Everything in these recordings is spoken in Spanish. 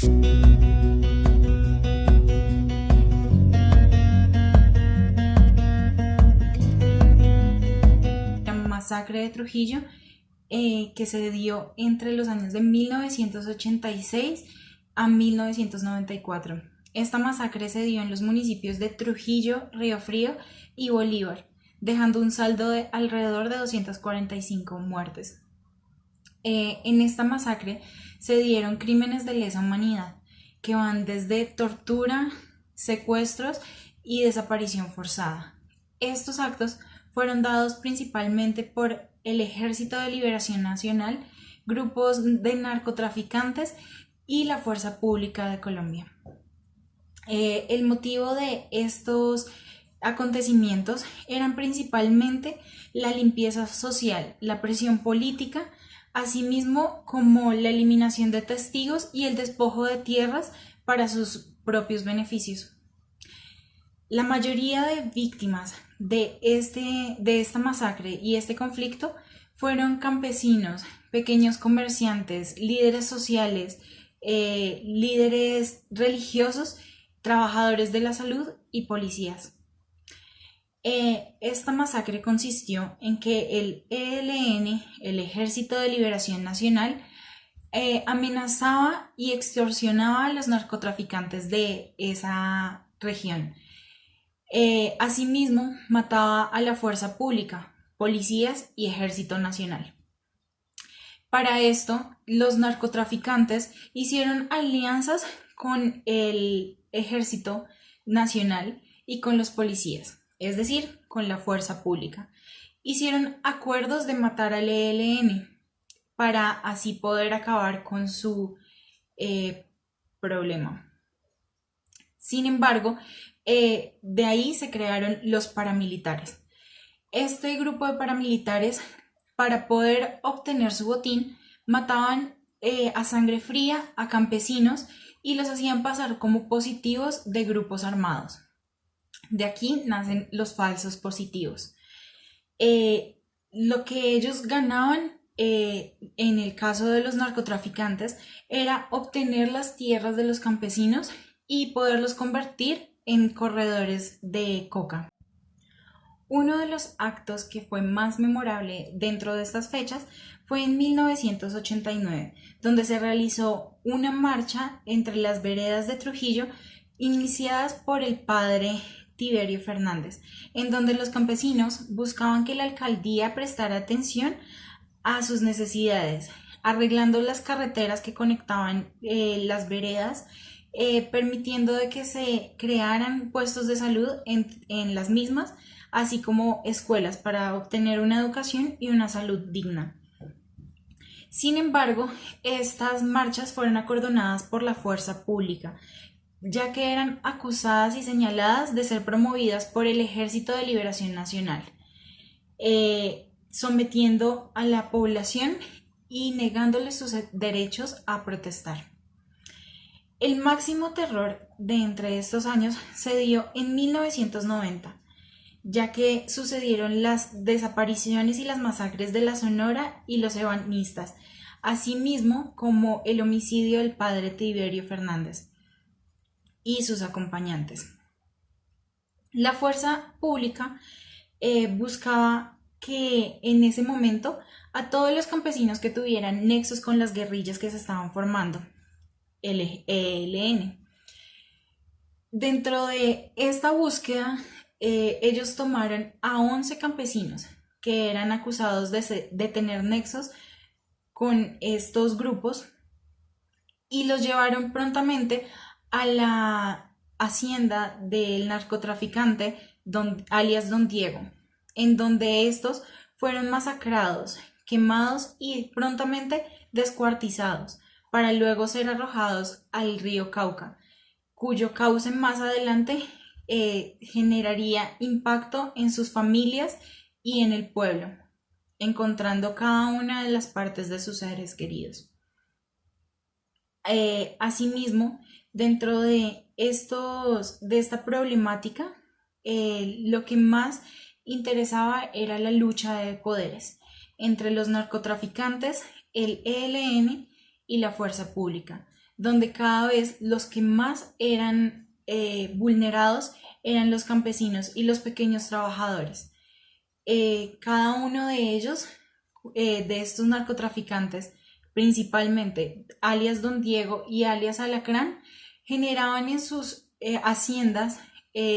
La masacre de Trujillo, que se dio entre los años de 1986 a 1994. Esta masacre se dio en los municipios de Trujillo, Río Frío y Bolívar, dejando un saldo de alrededor de 245 muertes. En esta masacre se dieron crímenes de lesa humanidad que van desde tortura, secuestros y desaparición forzada. Estos actos fueron dados principalmente por el Ejército de Liberación Nacional, grupos de narcotraficantes y la Fuerza Pública de Colombia. El motivo de estos acontecimientos eran principalmente la limpieza social, la presión política, asimismo como la eliminación de testigos y el despojo de tierras para sus propios beneficios. La mayoría de víctimas de esta masacre y este conflicto fueron campesinos, pequeños comerciantes, líderes sociales, líderes religiosos, trabajadores de la salud y policías. Esta masacre consistió en que el ELN, el Ejército de Liberación Nacional, amenazaba y extorsionaba a los narcotraficantes de esa región. Asimismo, mataba a la fuerza pública, policías y ejército nacional. Para esto, los narcotraficantes hicieron alianzas con el ejército nacional y con los policías, es decir, con la fuerza pública. Hicieron acuerdos de matar al ELN para así poder acabar con su problema. Sin embargo, de ahí se crearon los paramilitares. Este grupo de paramilitares, para poder obtener su botín, mataban a sangre fría a campesinos y los hacían pasar como positivos de grupos armados. De aquí nacen los falsos positivos. Lo que ellos ganaban en el caso de los narcotraficantes era obtener las tierras de los campesinos y poderlos convertir en corredores de coca. Uno de los actos que fue más memorable dentro de estas fechas fue en 1989, donde se realizó una marcha entre las veredas de Trujillo iniciadas por el padre Tiberio Fernández, en donde los campesinos buscaban que la alcaldía prestara atención a sus necesidades, arreglando las carreteras que conectaban las veredas, permitiendo de que se crearan puestos de salud en las mismas, así como escuelas para obtener una educación y una salud digna. Sin embargo, estas marchas fueron acordonadas por la fuerza pública, ya que eran acusadas y señaladas de ser promovidas por el Ejército de Liberación Nacional, sometiendo a la población y negándoles sus derechos a protestar. El máximo terror de entre estos años se dio en 1990, ya que sucedieron las desapariciones y las masacres de la Sonora y los ebanistas, asimismo como el homicidio del padre Tiberio Fernández y sus acompañantes. La fuerza pública buscaba que en ese momento a todos los campesinos que tuvieran nexos con las guerrillas que se estaban formando, el ELN. Dentro de esta búsqueda, ellos tomaron a 11 campesinos que eran acusados de tener nexos con estos grupos y los llevaron prontamente a la hacienda del narcotraficante alias Don Diego, en donde estos fueron masacrados, quemados y prontamente descuartizados, para luego ser arrojados al río Cauca, cuyo cauce más adelante generaría impacto en sus familias y en el pueblo, encontrando cada una de las partes de sus seres queridos. Asimismo, dentro de esta problemática, lo que más interesaba era la lucha de poderes entre los narcotraficantes, el ELN y la fuerza pública, donde cada vez los que más eran vulnerados eran los campesinos y los pequeños trabajadores. Cada uno de ellos, de estos narcotraficantes, principalmente alias Don Diego y alias Alacrán, generaban en sus haciendas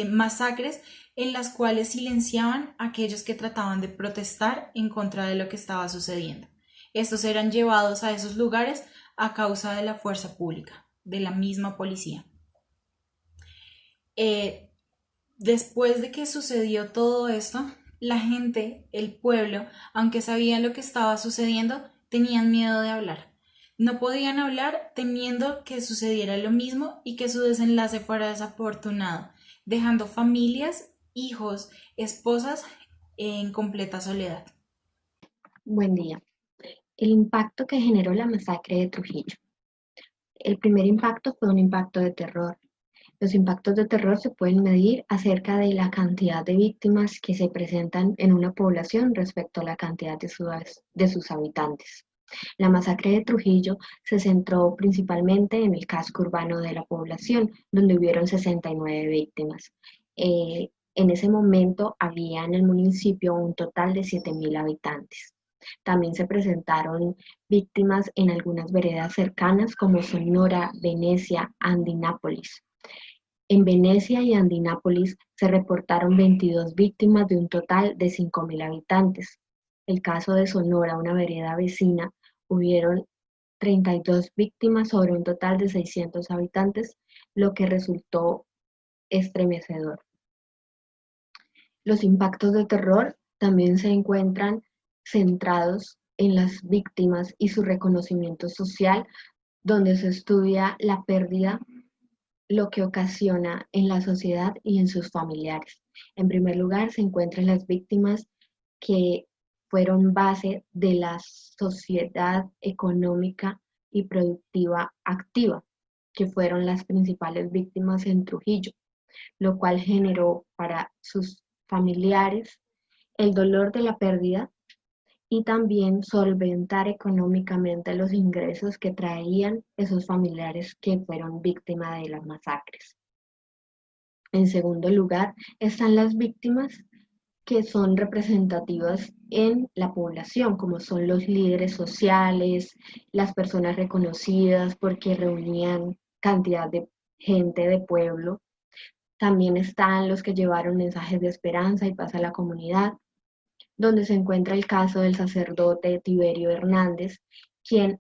masacres en las cuales silenciaban a aquellos que trataban de protestar en contra de lo que estaba sucediendo. Estos eran llevados a esos lugares a causa de la fuerza pública, de la misma policía. Eh, Después de que sucedió todo esto, la gente, el pueblo, aunque sabían lo que estaba sucediendo, tenían miedo de hablar. No podían hablar temiendo que sucediera lo mismo y que su desenlace fuera desafortunado, dejando familias, hijos, esposas en completa soledad. Buen día. El impacto que generó la masacre de Trujillo. El primer impacto fue un impacto de terror. Los impactos de terror se pueden medir acerca de la cantidad de víctimas que se presentan en una población respecto a la cantidad de sus habitantes. La masacre de Trujillo se centró principalmente en el casco urbano de la población, donde hubieron 69 víctimas. En ese momento había en el municipio un total de 7.000 habitantes. También se presentaron víctimas en algunas veredas cercanas como Sonora, Venecia, Andinápolis. En Venecia y Andinápolis se reportaron 22 víctimas de un total de 5.000 habitantes. El caso de Sonora, una vereda vecina, hubieron 32 víctimas sobre un total de 600 habitantes, lo que resultó estremecedor. Los impactos de terror también se encuentran centrados en las víctimas y su reconocimiento social, donde se estudia la pérdida, lo que ocasiona en la sociedad y en sus familiares. En primer lugar, se encuentran las víctimas que fueron base de la sociedad económica y productiva activa, que fueron las principales víctimas en Trujillo, lo cual generó para sus familiares el dolor de la pérdida y también solventar económicamente los ingresos que traían esos familiares que fueron víctimas de las masacres. En segundo lugar, están las víctimas que son representativas en la población, como son los líderes sociales, las personas reconocidas porque reunían cantidad de gente de pueblo. También están los que llevaron mensajes de esperanza y paz a la comunidad, donde se encuentra el caso del sacerdote Tiberio Hernández, quien,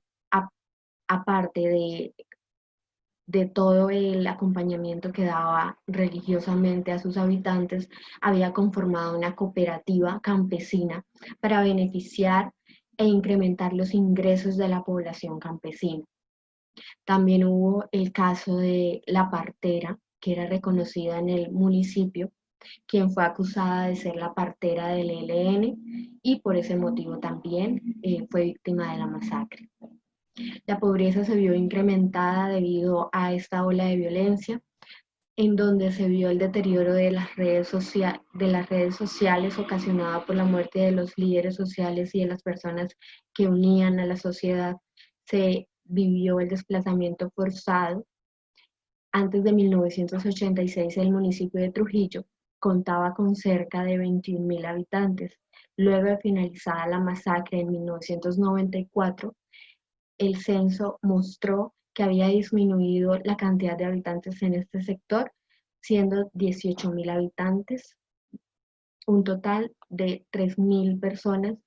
aparte de todo el acompañamiento que daba religiosamente a sus habitantes, había conformado una cooperativa campesina para beneficiar e incrementar los ingresos de la población campesina. También hubo el caso de la partera, que era reconocida en el municipio, quien fue acusada de ser la partera del ELN y por ese motivo también fue víctima de la masacre. La pobreza se vio incrementada debido a esta ola de violencia, en donde se vio el deterioro de de las redes sociales ocasionada por la muerte de los líderes sociales y de las personas que unían a la sociedad. Se vivió el desplazamiento forzado. Antes de 1986, el municipio de Trujillo contaba con cerca de 21.000 habitantes. Luego de finalizada la masacre en 1994, el censo mostró que había disminuido la cantidad de habitantes en este sector, siendo 18.000 habitantes, un total de 3.000 personas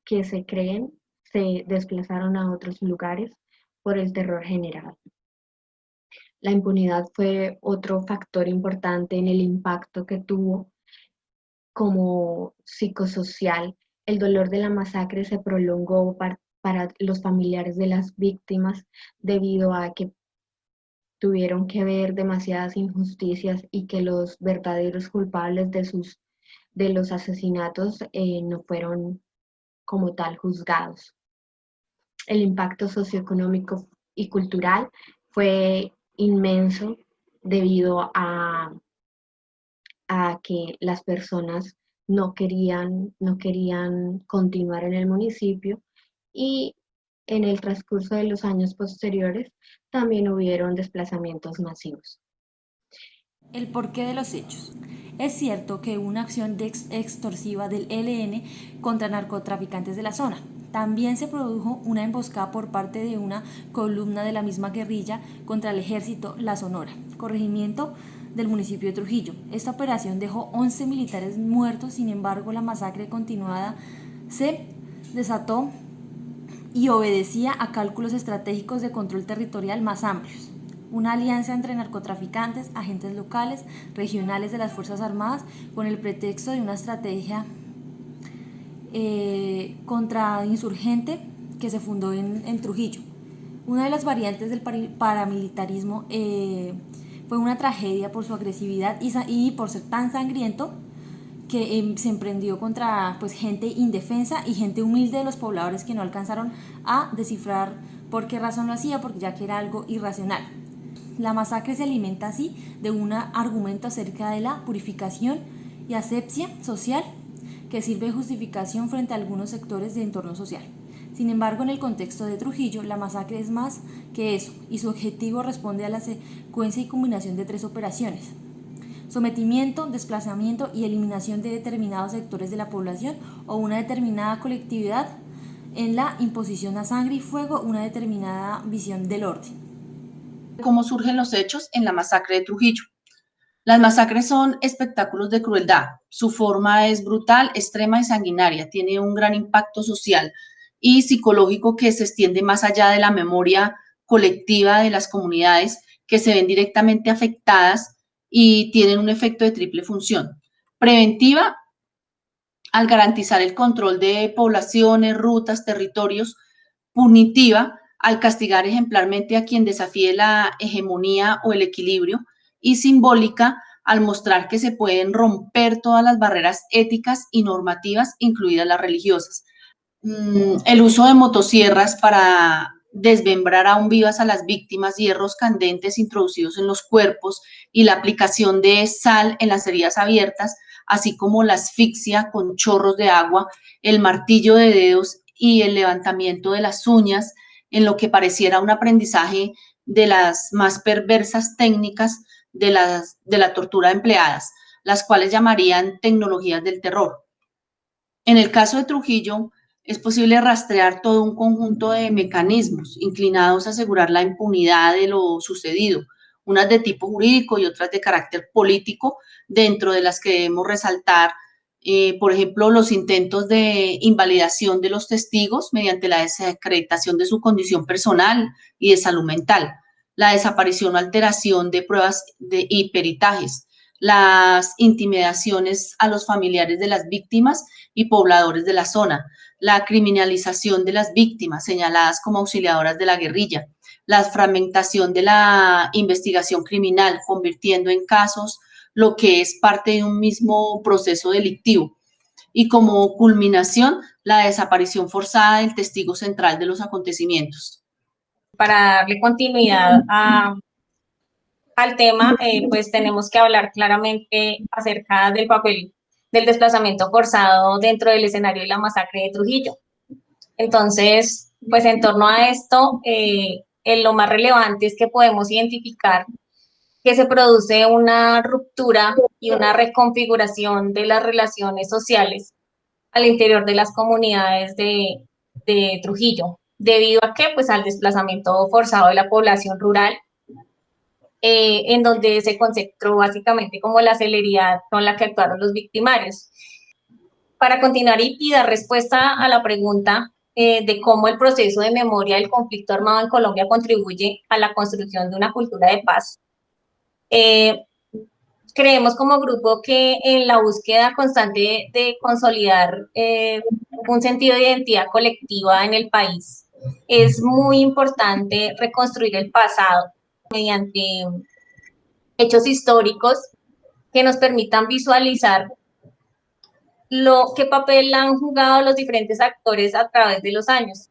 que se creen se desplazaron a otros lugares por el terror general. La impunidad fue otro factor importante en el impacto que tuvo como psicosocial. El dolor de la masacre se prolongó para los familiares de las víctimas debido a que tuvieron que ver demasiadas injusticias y que los verdaderos culpables de los asesinatos no fueron como tal juzgados. El impacto socioeconómico y cultural fue inmenso debido a que las personas no querían continuar en el municipio y en el transcurso de los años posteriores también hubieron desplazamientos masivos. El porqué de los hechos. Es cierto que hubo una acción extorsiva del ELN contra narcotraficantes de la zona. También se produjo una emboscada por parte de una columna de la misma guerrilla contra el ejército La Sonora, corregimiento del municipio de Trujillo. Esta operación dejó 11 militares muertos, sin embargo la masacre continuada se desató y obedecía a cálculos estratégicos de control territorial más amplios. Una alianza entre narcotraficantes, agentes locales, regionales de las Fuerzas Armadas, con el pretexto de una estrategia contrainsurgente que se fundó en Trujillo. Una de las variantes del paramilitarismo fue una tragedia por su agresividad y por ser tan sangriento que se emprendió contra gente indefensa y gente humilde de los pobladores que no alcanzaron a descifrar por qué razón lo hacía, porque ya que era algo irracional. La masacre se alimenta así de un argumento acerca de la purificación y asepsia social que sirve de justificación frente a algunos sectores de entorno social. Sin embargo, en el contexto de Trujillo, la masacre es más que eso, y su objetivo responde a la secuencia y combinación de 3 operaciones: sometimiento, desplazamiento y eliminación de determinados sectores de la población o una determinada colectividad en la imposición a sangre y fuego, una determinada visión del orden. ¿Cómo surgen los hechos en la masacre de Trujillo? Las masacres son espectáculos de crueldad. Su forma es brutal, extrema y sanguinaria. Tiene un gran impacto social y psicológico que se extiende más allá de la memoria colectiva de las comunidades, que se ven directamente afectadas y tienen un efecto de triple función. Preventiva, al garantizar el control de poblaciones, rutas, territorios. Punitiva, al castigar ejemplarmente a quien desafíe la hegemonía o el equilibrio. Y simbólica, al mostrar que se pueden romper todas las barreras éticas y normativas, incluidas las religiosas. El uso de motosierras para desmembrar aún vivas a las víctimas, hierros candentes introducidos en los cuerpos y la aplicación de sal en las heridas abiertas, así como la asfixia con chorros de agua, el martillo de dedos y el levantamiento de las uñas, en lo que pareciera un aprendizaje de las más perversas técnicas de la tortura empleadas, las cuales llamarían tecnologías del terror. En el caso de Trujillo, es posible rastrear todo un conjunto de mecanismos inclinados a asegurar la impunidad de lo sucedido, unas de tipo jurídico y otras de carácter político, dentro de las que debemos resaltar, por ejemplo, los intentos de invalidación de los testigos mediante la desacreditación de su condición personal y de salud mental, la desaparición o alteración de pruebas y peritajes, las intimidaciones a los familiares de las víctimas y pobladores de la zona, la criminalización de las víctimas señaladas como auxiliadoras de la guerrilla, la fragmentación de la investigación criminal, convirtiendo en casos lo que es parte de un mismo proceso delictivo, y como culminación, la desaparición forzada del testigo central de los acontecimientos. Para darle continuidad al tema, pues tenemos que hablar claramente acerca del papel del desplazamiento forzado dentro del escenario de la masacre de Trujillo. Entonces, pues en torno a esto, lo más relevante es que podemos identificar que se produce una ruptura y una reconfiguración de las relaciones sociales al interior de las comunidades de Trujillo, debido a que, pues, al desplazamiento forzado de la población rural, en donde se concentró básicamente como la celeridad con la que actuaron los victimarios. Para continuar y dar respuesta a la pregunta de cómo el proceso de memoria del conflicto armado en Colombia contribuye a la construcción de una cultura de paz, creemos como grupo que en la búsqueda constante de consolidar un sentido de identidad colectiva en el país, es muy importante reconstruir el pasado mediante hechos históricos que nos permitan visualizar qué papel han jugado los diferentes actores a través de los años.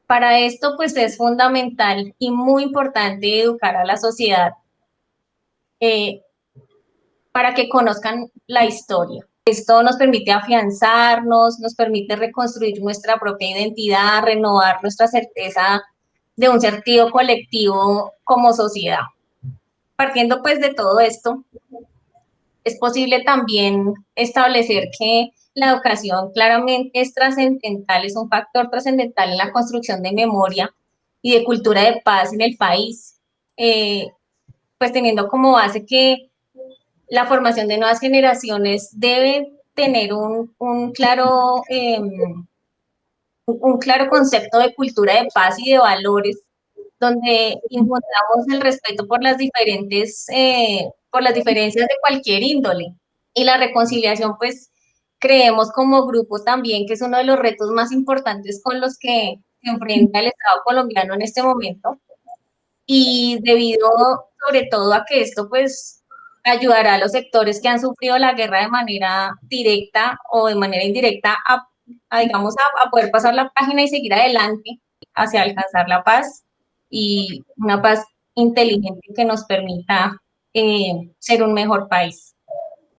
Para esto, pues es fundamental y muy importante educar a la sociedad para que conozcan la historia, Esto nos permite afianzarnos, nos permite reconstruir nuestra propia identidad, renovar nuestra certeza de un sentido colectivo como sociedad. Partiendo pues de todo esto, es posible también establecer que la educación claramente es trascendental, es un factor trascendental en la construcción de memoria y de cultura de paz en el país, pues teniendo como base que la formación de nuevas generaciones debe tener un claro concepto de cultura de paz y de valores, donde encontramos el respeto por las diferencias de cualquier índole. Y la reconciliación, pues, creemos como grupo también que es uno de los retos más importantes con los que se enfrenta el Estado colombiano en este momento. Y debido sobre todo a que esto, pues, ayudará a los sectores que han sufrido la guerra de manera directa o de manera indirecta digamos, a poder pasar la página y seguir adelante hacia alcanzar la paz y una paz inteligente que nos permita ser un mejor país.